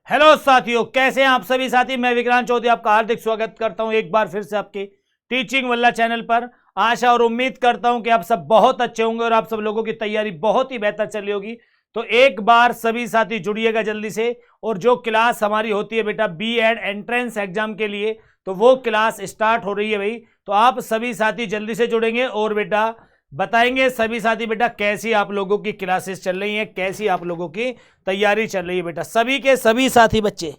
Hello साथियों, कैसे हैं आप सभी साथी। मैं विक्रांत चौधरी आपका हार्दिक स्वागत करता हूं एक बार फिर से आपके टीचिंग वल्ला चैनल पर। आशा और उम्मीद करता हूं कि आप सब बहुत अच्छे होंगे और आप सब लोगों की तैयारी बहुत ही बेहतर चल रही होगी। तो एक बार सभी साथी जुड़िएगा जल्दी से। और जो क्लास हमारी होती है बेटा B.Ed एंट्रेंस एग्जाम के लिए, तो वो क्लास स्टार्ट हो रही है भाई। तो आप सभी साथी जल्दी से जुड़ेंगे और बेटा बताएंगे सभी साथी बेटा कैसी आप लोगों की क्लासेस चल रही हैं, कैसी आप लोगों की तैयारी चल रही है बेटा। सभी के सभी साथी बच्चे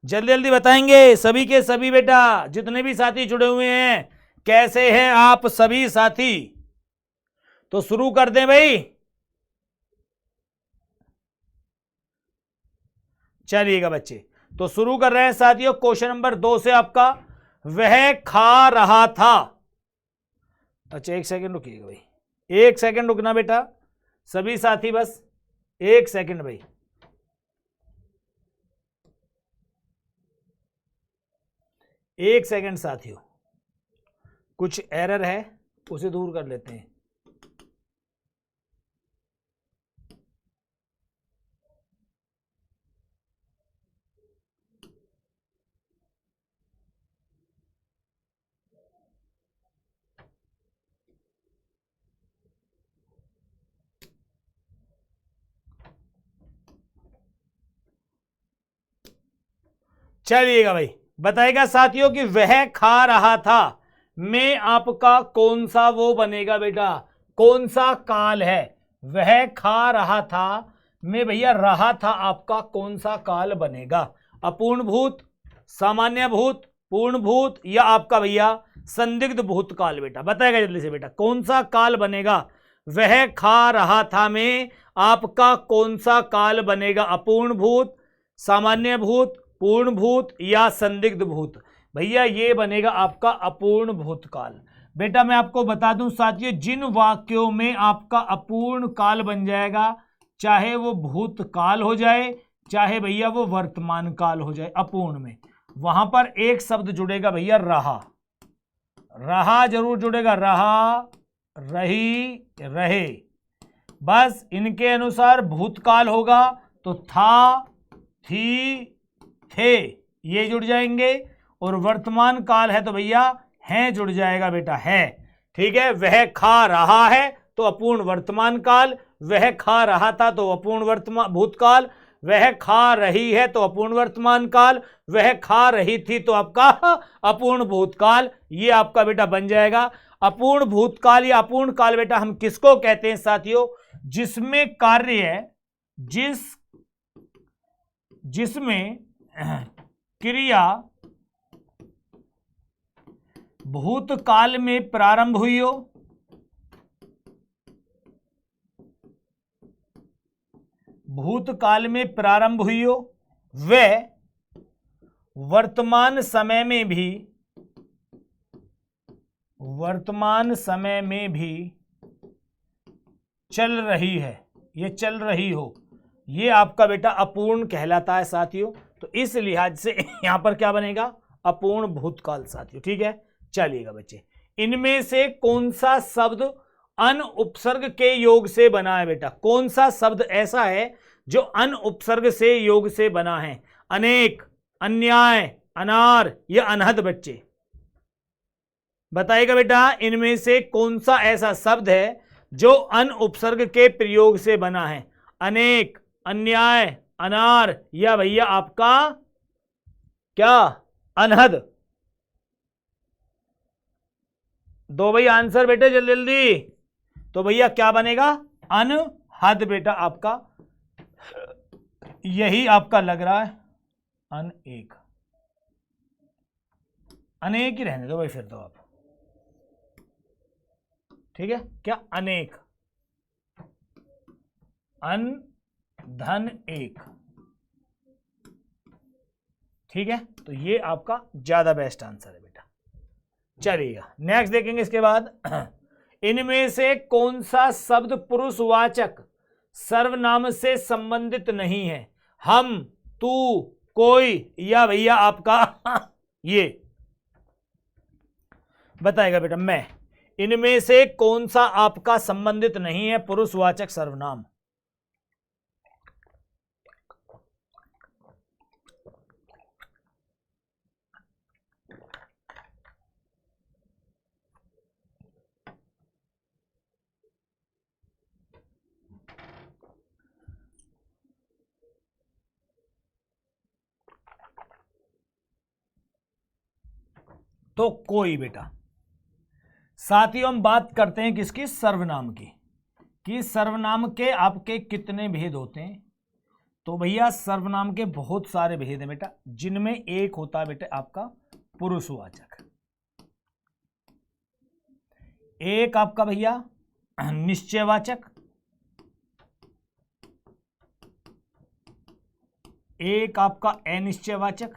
जल्दी जल्दी बताएंगे, सभी के सभी बेटा जितने भी साथी जुड़े हुए हैं, कैसे हैं आप सभी साथी। तो शुरू कर दें भाई, चलिएगा बच्चे। तो शुरू कर रहे हैं साथियों। क्वेश्चन नंबर 2 से आपका, वह खा रहा था। अच्छा एक सेकंड रुकिएगा भाई, एक सेकंड रुकना बेटा सभी साथी, बस एक सेकंड भाई। एक सेकंड साथियों, कुछ एरर है उसे दूर कर लेते हैं। चलिएगा भाई, बताएगा साथियों कि वह खा रहा था में आपका कौन सा वो बनेगा बेटा, कौन सा काल है। वह खा रहा था में भैया रहा था आपका कौन सा काल बनेगा। अपूर्ण भूत, सामान्य भूत, पूर्ण भूत या आपका भैया संदिग्ध भूतकाल। बेटा बताएगा जल्दी से बेटा कौन सा काल बनेगा। वह खा रहा था में आपका कौन सा काल बनेगा। अपूर्ण भूत, सामान्य भूत, पूर्ण भूत या संदिग्ध भूत। भैया ये बनेगा आपका अपूर्ण भूतकाल। बेटा मैं आपको बता दूं साथियों, जिन वाक्यों में आपका अपूर्ण काल बन जाएगा, चाहे वो भूतकाल हो जाए चाहे भैया वो वर्तमान काल हो जाए, अपूर्ण में वहां पर एक शब्द जुड़ेगा भैया रहा। रहा जरूर जुड़ेगा, रहा, रही, रहे। बस इनके अनुसार भूतकाल होगा तो था, थी, थे ये जुड़ जाएंगे। और वर्तमान काल है तो भैया है जुड़ जाएगा बेटा, है। ठीक है, वह खा रहा है तो अपूर्ण वर्तमान काल, वह खा रहा था तो अपूर्ण वर्तमान भूतकाल, वह खा रही है तो अपूर्ण वर्तमान काल, वह खा रही थी तो आपका अपूर्ण भूतकाल। ये आपका बेटा बन जाएगा अपूर्ण भूतकाल या अपूर्ण काल। बेटा हम किसको कहते हैं साथियों, जिसमें कार्य, जिसमें क्रिया भूतकाल में प्रारंभ हुई हो, भूतकाल में प्रारंभ हुई हो, वह वर्तमान समय में भी चल रही है, ये चल रही हो, ये आपका बेटा अपूर्ण कहलाता है साथियों। तो इस लिहाज से यहां पर क्या बनेगा, अपूर्ण भूतकाल साथियों। ठीक है, चलिएगा बच्चे, इनमें से कौन सा शब्द अन उपसर्ग के योग से बना है। बेटा कौन सा शब्द ऐसा है जो अन उपसर्ग से योग से बना है। अनेक, अन्याय, अनार या अनहद। बच्चे बताइएगा बेटा इनमें से कौन सा ऐसा शब्द है जो अन उपसर्ग के प्रयोग से बना है। अनेक, अन्याय, अनार या भैया आपका क्या, अनहद। दो भाई आंसर बेटे जल्दी जल्दी। तो भैया क्या बनेगा, अनहद बेटा आपका, यही आपका लग रहा है। अनेक, अनेक ही रहने दो भाई फिर तो आप। ठीक है, क्या अनेक, अन धन एक। ठीक है, तो ये आपका ज्यादा बेस्ट आंसर है बेटा। चलिएगा नेक्स्ट देखेंगे इसके बाद। इनमें से कौन सा शब्द पुरुषवाचक सर्वनाम से संबंधित नहीं है। हम, तू, कोई या भैया आपका ये बताएगा बेटा मैं। इनमें से कौन सा आपका संबंधित नहीं है पुरुषवाचक सर्वनाम। तो कोई बेटा। साथियों हम बात करते हैं किसकी, सर्वनाम की, कि सर्वनाम के आपके कितने भेद होते हैं। तो भैया सर्वनाम के बहुत सारे भेद हैं बेटा, जिनमें एक होता है बेटा आपका पुरुषवाचक, एक आपका भैया निश्चयवाचक, एक आपका अनिश्चयवाचक,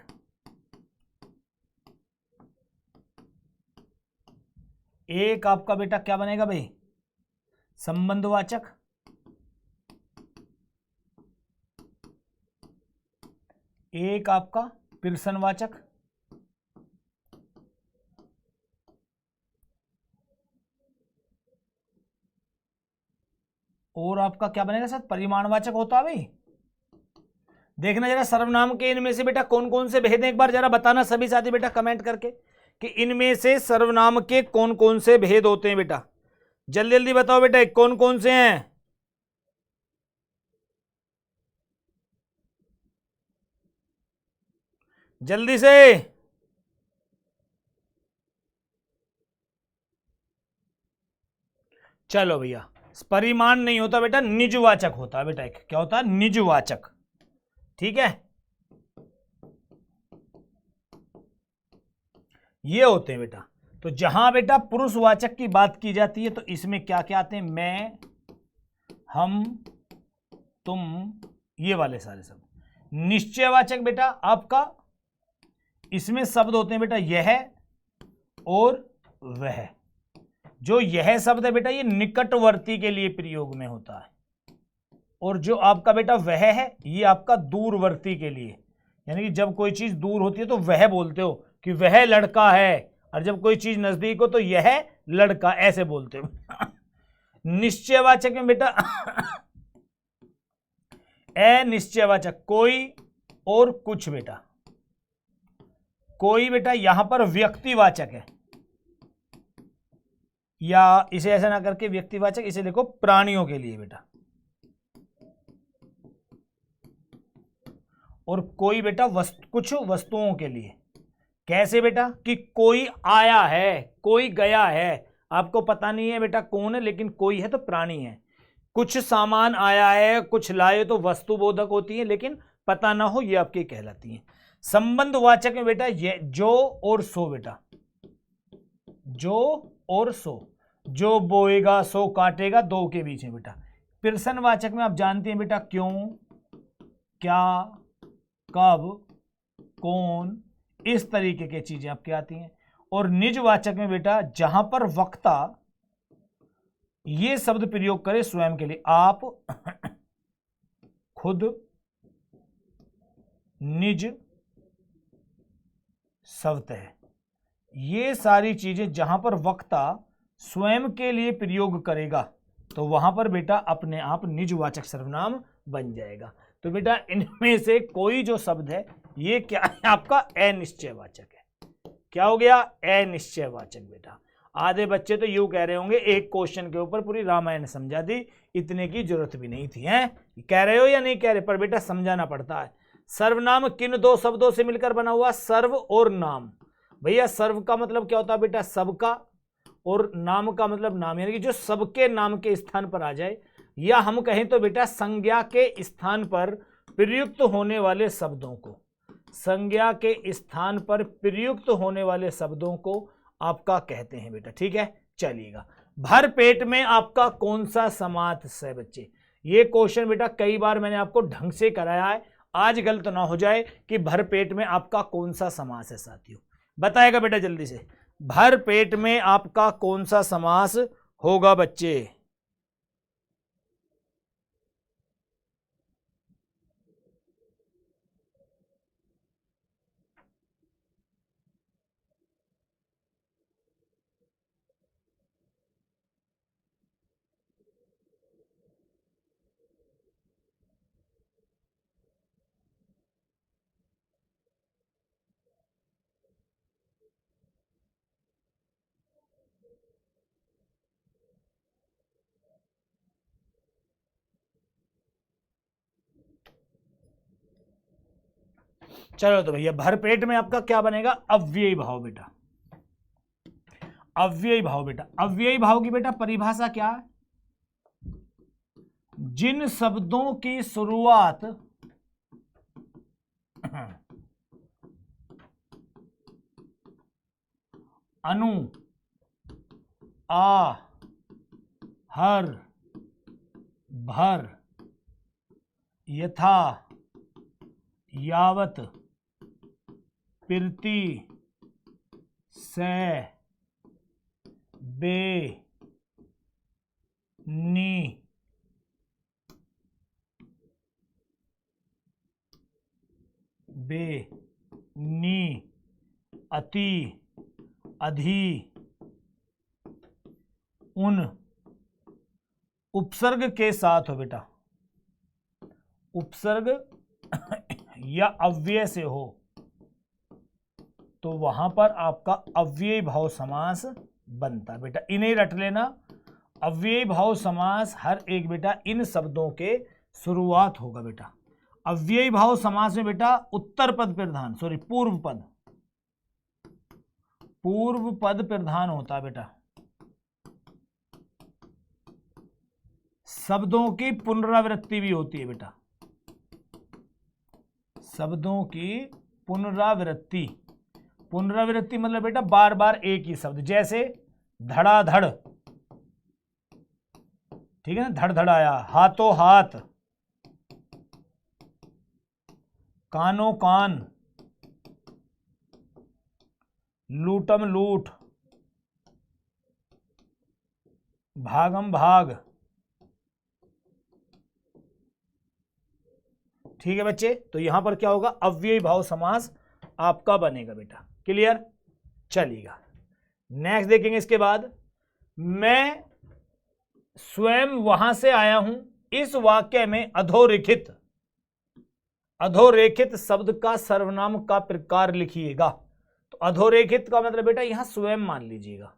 एक आपका बेटा क्या बनेगा भाई, संबंधवाचक, एक आपका प्रश्नवाचक, और आपका क्या बनेगा सर, परिमाणवाचक होता है भाई। देखना जरा सर्वनाम के इनमें से बेटा कौन कौन से भेद हैं, एक बार जरा बताना सभी साथी बेटा कमेंट करके कि इनमें से सर्वनाम के कौन कौन से भेद होते हैं बेटा। जल्दी जल्दी बताओ बेटा कौन कौन से हैं। जल्दी से। चलो भैया, परिमाण नहीं होता बेटा, निजवाचक होता है बेटा। एक क्या होता है, निजवाचक। ठीक है, ये होते हैं बेटा। तो जहां बेटा पुरुषवाचक की बात की जाती है तो इसमें क्या क्या आते हैं, मैं, हम, तुम, ये वाले सारे शब्द। निश्चयवाचक बेटा आपका, इसमें शब्द होते हैं बेटा यह और वह। जो यह शब्द है बेटा ये निकटवर्ती के लिए प्रयोग में होता है, और जो आपका बेटा वह है ये आपका दूरवर्ती के लिए, यानी कि जब कोई चीज दूर होती है तो वह बोलते हो कि वह लड़का है, और जब कोई चीज नजदीक हो तो यह लड़का, ऐसे बोलते हो। निश्चयवाचक में बेटा अनिश्चयवाचक, कोई और कुछ बेटा। कोई बेटा यहां पर व्यक्तिवाचक है, या इसे ऐसा ना करके व्यक्तिवाचक, इसे देखो प्राणियों के लिए बेटा। और कोई बेटा कुछ वस्तुओं के लिए। कैसे बेटा, कि कोई आया है, कोई गया है, आपको पता नहीं है बेटा कौन है, लेकिन कोई है तो प्राणी है। कुछ सामान आया है, कुछ लाए तो वस्तु बोधक होती है, लेकिन पता ना हो ये आपकी कहलाती है। संबंधवाचक में बेटा ये जो और सो बेटा, जो और सो, जो बोएगा सो काटेगा, दो के बीच में बेटा। प्रश्नवाचक में आप जानते हैं बेटा क्यों, क्या, कब, कौन, इस तरीके की चीजें आपके आती हैं। और निजवाचक में बेटा जहां पर वक्ता ये शब्द प्रयोग करे स्वयं के लिए, आप, खुद, निज, स्वतः, ये सारी चीजें जहां पर वक्ता स्वयं के लिए प्रयोग करेगा तो वहां पर बेटा अपने आप निजवाचक सर्वनाम बन जाएगा। तो बेटा इनमें से कोई जो शब्द है ये क्या है, आपका अनिश्चयवाचक है। क्या हो गया, अनिश्चयवाचक बेटा। आधे बच्चे तो यूं कह रहे होंगे एक क्वेश्चन के ऊपर पूरी रामायण समझा दी, इतने की जरूरत भी नहीं थी। हैं, कह रहे हो या नहीं कह रहे, पर बेटा समझाना पड़ता है। सर्वनाम किन दो शब्दों से मिलकर बना हुआ, सर्व और नाम। भैया सर्व का मतलब क्या होता है बेटा, सबका, और नाम का मतलब नाम, यानी कि जो सबके नाम के स्थान पर आ जाए, या हम कहें तो बेटा संज्ञा के स्थान पर प्रयुक्त होने वाले शब्दों को, संज्ञा के स्थान पर प्रयुक्त होने वाले शब्दों को आपका कहते हैं बेटा। ठीक है, चलिएगा। भर पेट में आपका कौन सा समास है बच्चे, ये क्वेश्चन बेटा कई बार मैंने आपको ढंग से कराया है, आज गलत ना हो जाए कि भर पेट में आपका कौन सा समास है। साथियों बताएगा बेटा जल्दी से, भर पेट में आपका कौन सा समास होगा बच्चे। चलो तो भैया भरपेट में आपका क्या बनेगा, अव्ययी भाव बेटा। अव्ययी भाव बेटा, अव्ययी भाव की बेटा परिभाषा क्या है? जिन शब्दों की शुरुआत अनु, आ, हर, भर, यथा, यावत, पिरति, से, बे, नी, बे, नी, अति, अधि, उन उपसर्ग के साथ हो बेटा, उपसर्ग या अव्यय से हो तो वहां पर आपका अव्ययी भाव समास बनता है बेटा। इन्हें रट लेना, अव्ययी भाव समास हर एक बेटा इन शब्दों के शुरुआत होगा बेटा। अव्ययी भाव समास में बेटा उत्तर पद प्रधान, सॉरी पूर्व पद प्रधान होता है बेटा। शब्दों की पुनरावृत्ति भी होती है बेटा, शब्दों की पुनरावृत्ति, पुनरावृत्ति मतलब बेटा बार बार एक ही शब्द, जैसे धड़ाधड़, ठीक है ना, धड़ धड़ाया, हाथों हाथ, कानों कान, लूटम लूट, भागम भाग। ठीक है बच्चे, तो यहां पर क्या होगा, अव्ययी भाव समास आपका बनेगा बेटा। क्लियर, चलिएगा नेक्स्ट देखेंगे। इसके बाद, मैं स्वयं वहां से आया हूं, इस वाक्य में अधोरेखित, अधोरेखित शब्द का सर्वनाम का प्रकार लिखिएगा। तो अधोरेखित का मतलब बेटा यहां स्वयं मान लीजिएगा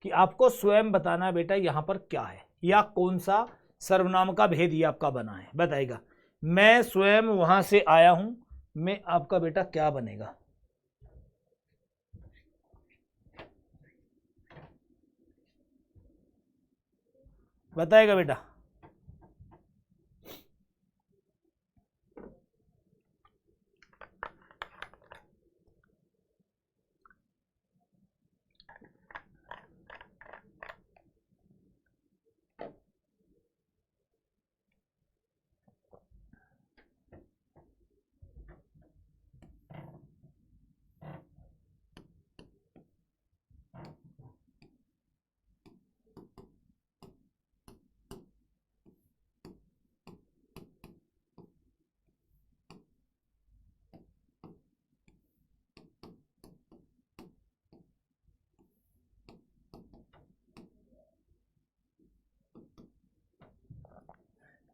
कि आपको स्वयं बताना है बेटा यहां पर क्या है या कौन सा सर्वनाम का भेद ये आपका बना है, बताएगा। मैं स्वयं वहां से आया हूं में आपका बेटा क्या बनेगा, बताएगा बेटा।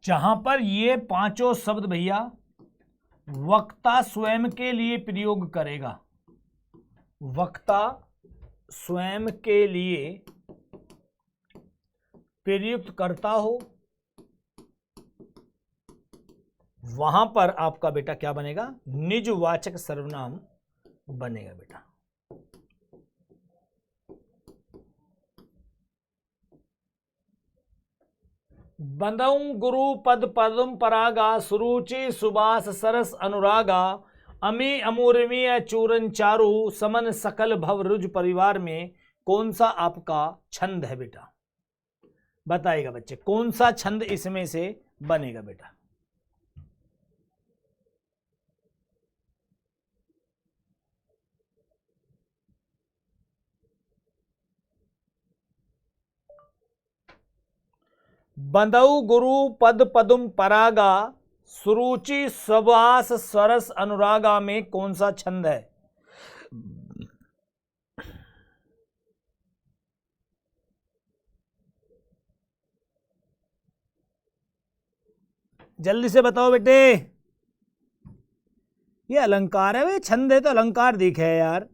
जहां पर ये पांचों शब्द भैया वक्ता स्वयं के लिए प्रयोग करेगा, वक्ता स्वयं के लिए प्रयुक्त करता हो, वहां पर आपका बेटा क्या बनेगा, निजवाचक सर्वनाम बनेगा बेटा। बंदऊ गुरु पद पदम परागा, सुरुचि सुबास सरस अनुरागा, अमी अमूर्मी चूरन चारु, समन सकल भव रुज परिवार में कौन सा आपका छंद है बेटा, बताएगा बच्चे, कौन सा छंद इसमें से बनेगा बेटा। बंदऊ गुरु पद पदुम परागा, सुरुचि सुबास सरस अनुरागा में कौन सा छंद है, जल्दी से बताओ बेटे। ये अलंकार है वे, छंद है तो अलंकार दिखे है यार।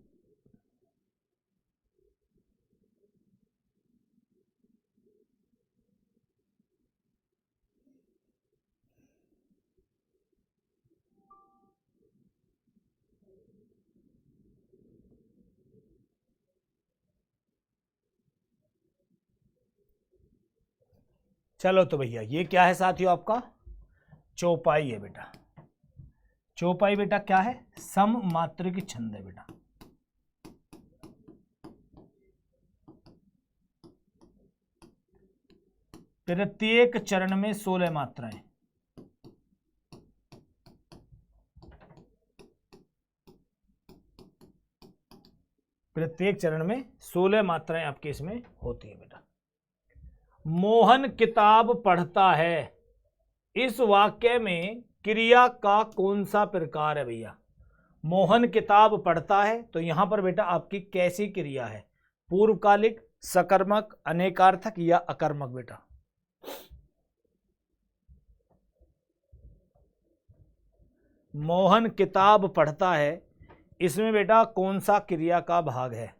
चलो तो भैया ये क्या है साथियों, आपका चौपाई है बेटा। चौपाई बेटा क्या है, सममात्रिक छंद है बेटा। प्रत्येक चरण में 16 मात्राएं। प्रत्येक चरण में 16 मात्राएं आपके इसमें होती है बेटा। मोहन किताब पढ़ता है, इस वाक्य में क्रिया का कौन सा प्रकार है भैया। मोहन किताब पढ़ता है, तो यहां पर बेटा आपकी कैसी क्रिया है, पूर्वकालिक, सकर्मक, अनेकार्थक या अकर्मक बेटा। मोहन किताब पढ़ता है, इसमें बेटा कौन सा क्रिया का भाग है।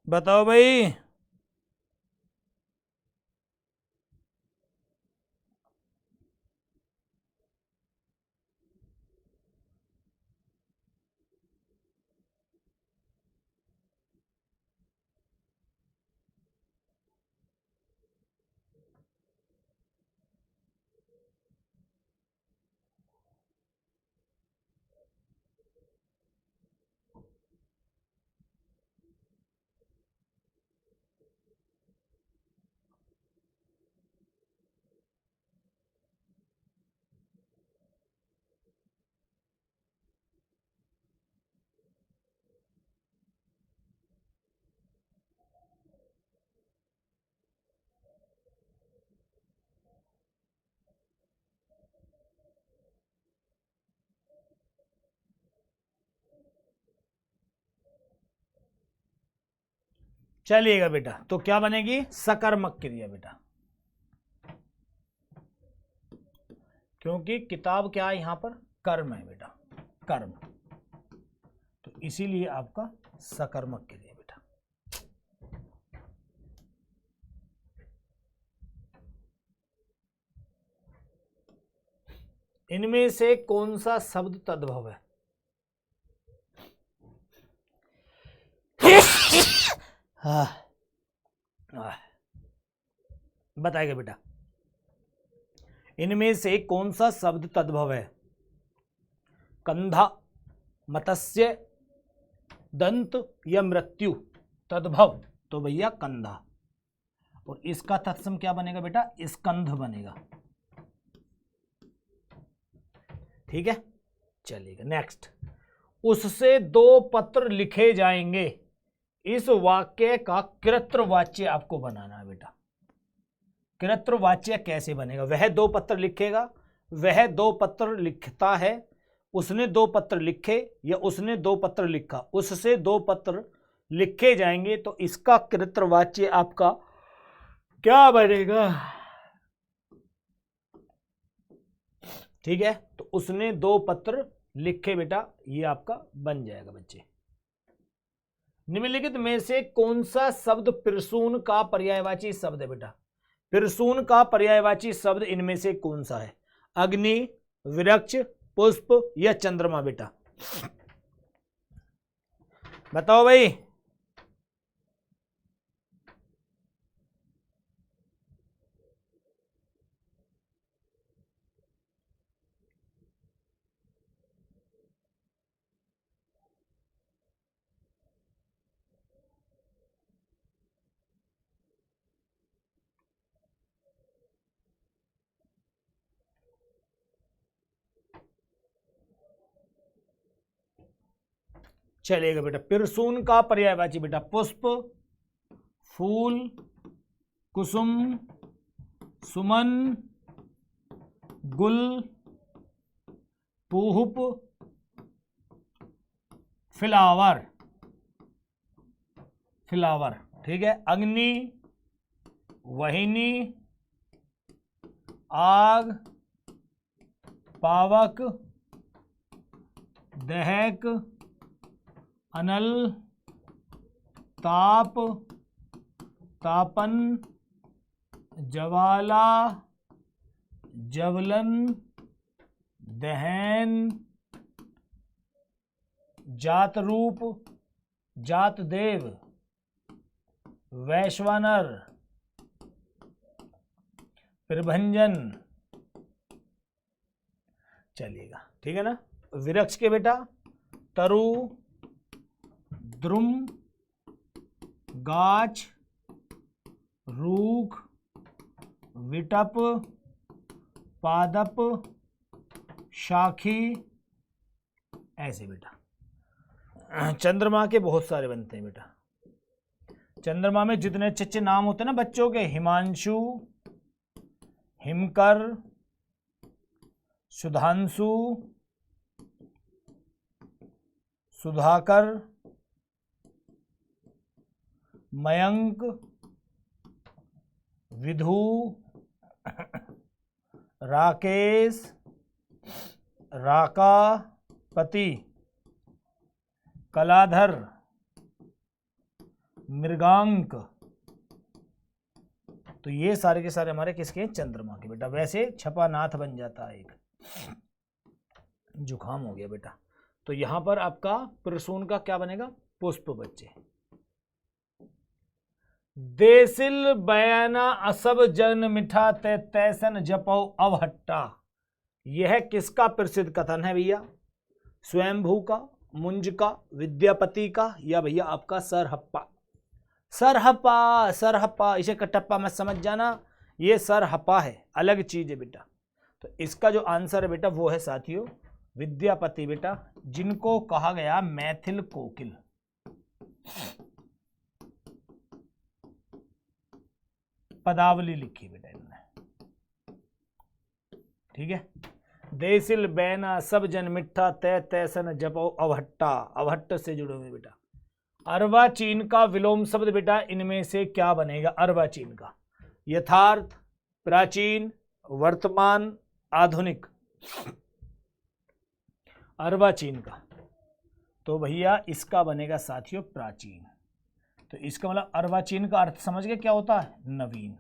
बताओ भाई। चलिएगा बेटा, तो क्या बनेगी, सकर्मक क्रिया बेटा, क्योंकि किताब क्या है यहां पर, कर्म है बेटा, कर्म, तो इसीलिए आपका सकर्मक क्रिया बेटा। इनमें से कौन सा शब्द तद्भव है। बताएगा बेटा, इनमें से कौन सा शब्द तद्भव है। कंधा, मत्स्य, दंत या मृत्यु। तद्भव तो भैया कंधा, और इसका तत्सम क्या बनेगा बेटा, स्कंध बनेगा। ठीक है, चलिएगा नेक्स्ट। उससे 2 पत्र लिखे जाएंगे, इस वाक्य का कृतवाच्य आपको बनाना है बेटा। कृतवाच्य कैसे बनेगा, वह 2 पत्र लिखेगा, वह 2 पत्र लिखता है, उसने 2 पत्र लिखे या उसने 2 पत्र लिखा, उससे 2 पत्र लिखे जाएंगे, तो इसका कृतवाच्य आपका क्या बनेगा। ठीक है, तो उसने 2 पत्र लिखे बेटा, ये आपका बन जाएगा बच्चे। निम्नलिखित में से कौन सा शब्द प्रसून का पर्यायवाची शब्द है बेटा। प्रसून का पर्यायवाची शब्द इनमें से कौन सा है, अग्नि, वृक्ष, पुष्प या चंद्रमा बेटा। बताओ भाई। चलेगा बेटा, प्रसून का पर्यायवाची बेटा पुष्प, फूल, कुसुम, सुमन, गुल, पुष्प, फ्लावर, फ्लावर, ठीक है। अग्नि, वहिनी, आग, पावक, दहक, अनल, ताप, तापन, ज्वाला, ज्वलन, दहन, जात रूप, जात देव, वैश्वानर, प्रभंजन। चलिएगा, ठीक है ना। विरक्ष के बेटा तरु, द्रुम, गाछ, रूख, विटप, पादप, शाखी, ऐसे बेटा। चंद्रमा के बहुत सारे बनते हैं बेटा। चंद्रमा में जितने अच्छे अच्छे नाम होते हैं ना बच्चों के, हिमांशु, हिमकर, सुधांशु, सुधाकर, मयंक, विधु, राकेश, राका, पति, कलाधर, मृगांक। तो ये सारे के सारे हमारे किसके, चंद्रमा के बेटा। वैसे छपानाथ बन जाता है एक, जुखाम हो गया बेटा। तो यहां पर आपका प्रसून का क्या बनेगा, पुष्प बच्चे। देसिल बयाना असब जन मिठा ते तैसन जपो अवहट्टा। यह किसका प्रसिद्ध कथन है भैया, स्वयंभू का, मुंज का, विद्यापति का, या भैया आपका सरहप्पा। सरहप्पा, सरहप्पा, इसे कटप्पा मत समझ जाना, ये सरहप्पा है, अलग चीज है बेटा। तो इसका जो आंसर है बेटा वो है साथियों विद्यापति बेटा, जिनको कहा गया मैथिल कोकिल। पदावली लिखी बेटा इन्होंने, ठीक है। देसिल बैना सब जन मिठा तय तैसन जपो अवहट्टा, अवहट्ट से जुड़े हुए बेटा। अर्वाचीन का विलोम शब्द बेटा इनमें से क्या बनेगा, अर्वाचीन का, यथार्थ, प्राचीन, वर्तमान, आधुनिक। अर्वाचीन का तो भैया इसका बनेगा साथियों प्राचीन। तो इसका मतलब अर्वाचीन का अर्थ समझ गए क्या होता है, नवीन।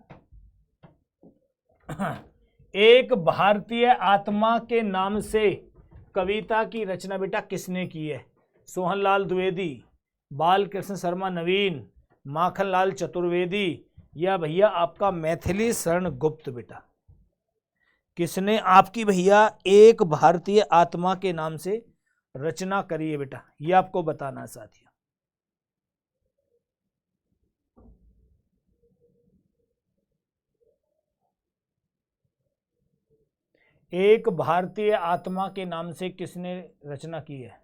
एक भारतीय आत्मा के नाम से कविता की रचना बेटा किसने की है, सोहनलाल द्विवेदी, बाल कृष्ण शर्मा नवीन, माखनलाल चतुर्वेदी, या भैया आपका मैथिली शरण गुप्त बेटा। किसने आपकी भैया एक भारतीय आत्मा के नाम से रचना करी है बेटा, ये आपको बताना है साथियों। एक भारतीय आत्मा के नाम से किसने रचना की है,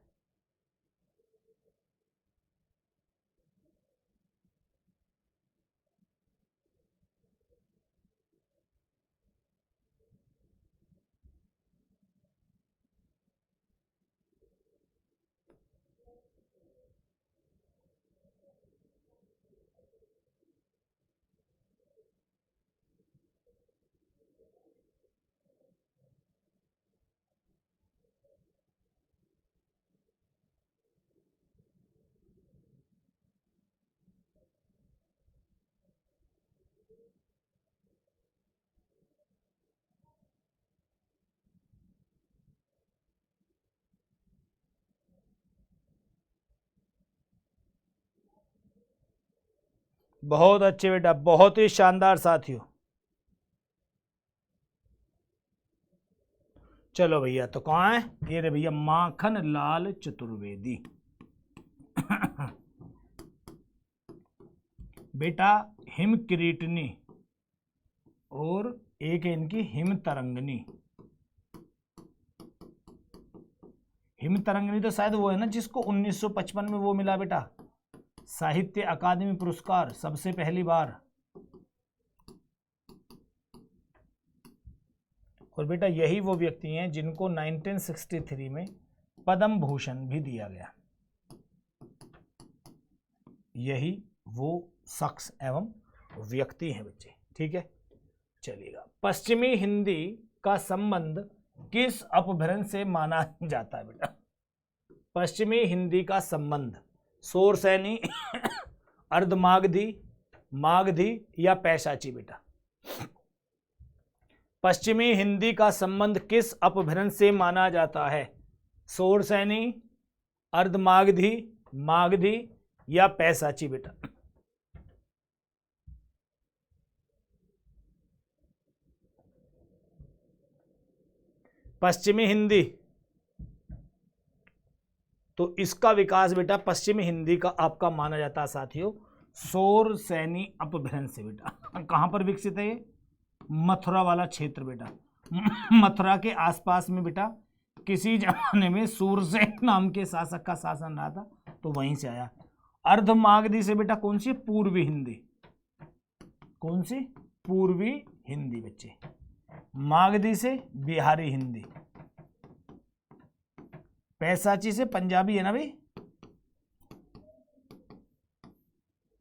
बहुत अच्छे बेटा, बहुत ही शानदार साथियों। चलो भैया, तो कौन है ये रे भैया, माखनलाल चतुर्वेदी। बेटा हिम किरीटनी और एक है इनकी हिम तरंगनी। हिम तरंगनी तो शायद वो है ना जिसको 1955 में वो मिला बेटा, साहित्य अकादमी पुरस्कार सबसे पहली बार। और बेटा यही वो व्यक्ति हैं जिनको 1963 में पद्म भूषण भी दिया गया। यही वो शख्स एवं व्यक्ति हैं बच्चे, ठीक है। चलिएगा, पश्चिमी हिंदी का संबंध किस अपभ्रंश से माना जाता है बेटा? पश्चिमी हिंदी का संबंध शोरसैनी, अर्धमागधी, मागधी या पैशाची बेटा? पश्चिमी हिंदी का संबंध किस अपभ्रंश से माना जाता है? शोरसैनी, अर्धमागधी, मागधी या पैशाची बेटा? पश्चिमी हिंदी, तो इसका विकास बेटा पश्चिमी हिंदी का आपका माना जाता है साथियों शोरसैनी अपभ्रंश से बेटा। कहां पर विकसित है ये? मथुरा वाला क्षेत्र बेटा। मथुरा के आसपास में बेटा किसी जमाने में सूरसेन नाम के शासक का शासन रहा था, तो वहीं से आया। अर्धमागधी से बेटा कौन सी? पूर्वी हिंदी। कौन सी? पूर्वी हिंदी बच्चे। मागधी से बिहारी हिंदी। पैशाची से पंजाबी है ना भाई,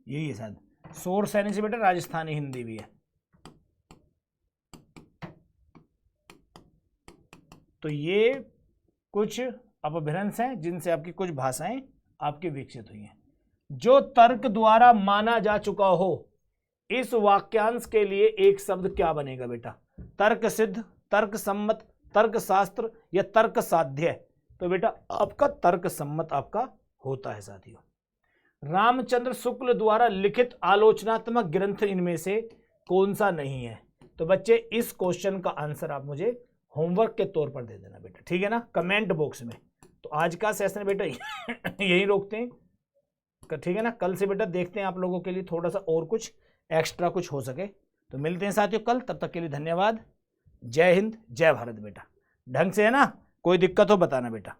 यही है शायद। शोरसैनी से बेटा राजस्थानी हिंदी भी है। तो ये कुछ अपभ्रंश हैं जिनसे आपकी कुछ भाषाएं आपकी विकसित हुई हैं। जो तर्क द्वारा माना जा चुका हो, इस वाक्यांश के लिए एक शब्द क्या बनेगा बेटा? तर्क सिद्ध, तर्क सम्मत, तर्क शास्त्र या तर्क साध्य? तो बेटा आपका तर्क सम्मत आपका होता है साथियों। रामचंद्र शुक्ल द्वारा लिखित आलोचनात्मक ग्रंथ इनमें से कौन सा नहीं है? तो बच्चे इस क्वेश्चन का आंसर आप मुझे होमवर्क के तौर पर दे देना बेटा, ठीक है ना, कमेंट बॉक्स में। तो आज का सेशन बेटा यही रोकते हैं, ठीक है ना। कल से बेटा देखते हैं आप लोगों के लिए थोड़ा सा और कुछ एक्स्ट्रा कुछ हो सके। तो मिलते हैं साथियों कल, तब तक के लिए धन्यवाद। जय हिंद, जय भारत बेटा। ढंग से है ना, कोई दिक्कत हो बताना बेटा।